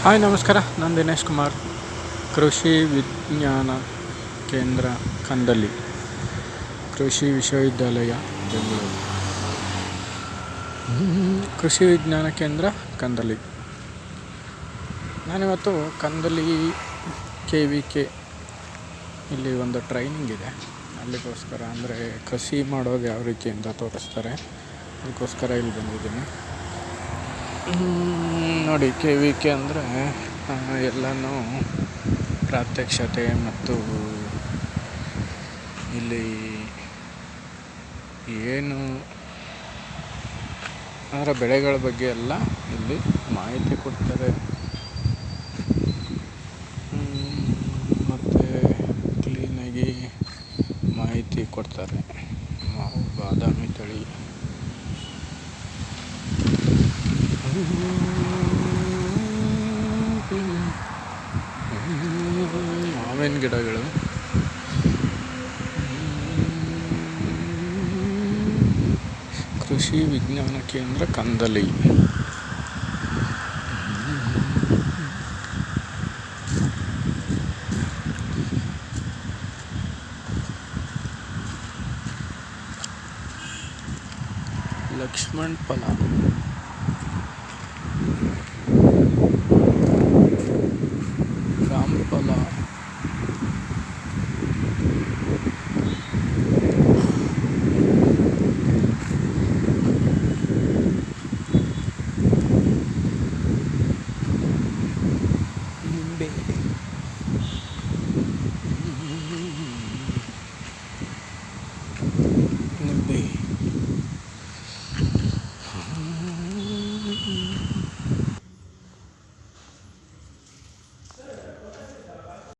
Hi ನಮಸ್ಕಾರ, ನಾನು ದಿನೇಶ್ ಕುಮಾರ್, ಕೃಷಿ ವಿಜ್ಞಾನ ಕೇಂದ್ರ ಕಂದಲಿ, ಕೃಷಿ ವಿಶ್ವವಿದ್ಯಾಲಯ ಬೆಂಗಳೂರು. ಕೃಷಿ ವಿಜ್ಞಾನ ಕೇಂದ್ರ ಕಂದಲಿ. ನಾನಿವತ್ತು ಕಂದಲಿ KVK ಇಲ್ಲಿ ಒಂದು ಟ್ರೈನಿಂಗ್ ಇದೆ, ಅಲ್ಲಿಗೋಸ್ಕರ ಅಂದರೆ ಕೃಷಿ ಮಾಡೋದು ಯಾವ ರೀತಿ ಅಂತ ತೋರಿಸ್ತಾರೆ, ಅದಕ್ಕೋಸ್ಕರ ಇಲ್ಲಿ ಬಂದಿದ್ದೀನಿ. ನೋಡಿ, KVK ಅಂದರೆ ಎಲ್ಲನೂ ಪ್ರಾತ್ಯಕ್ಷತೆ ಮತ್ತು ಇಲ್ಲಿ ಏನು ಅಂದರೆ ಬೆಳೆಗಳ ಬಗ್ಗೆ ಎಲ್ಲ ಇಲ್ಲಿ ಮಾಹಿತಿ ಕೊಡ್ತಾರೆ. ಮತ್ತು ಕ್ಲೀನಾಗಿ ಮಾಹಿತಿ ಕೊಡ್ತಾರೆ. ಮಾವು ಬಾದಾಮಿ ತಳಿ, ಮಾವಿನ ಗಿಡಗಳು, ಕೃಷಿ ವಿಜ್ಞಾನ ಕೇಂದ್ರ ಕಂದಲಿ. ಲಕ್ಷ್ಮಣ್ ಫಲ, ರಾಮಫಲ, ನಿಂಬೆ,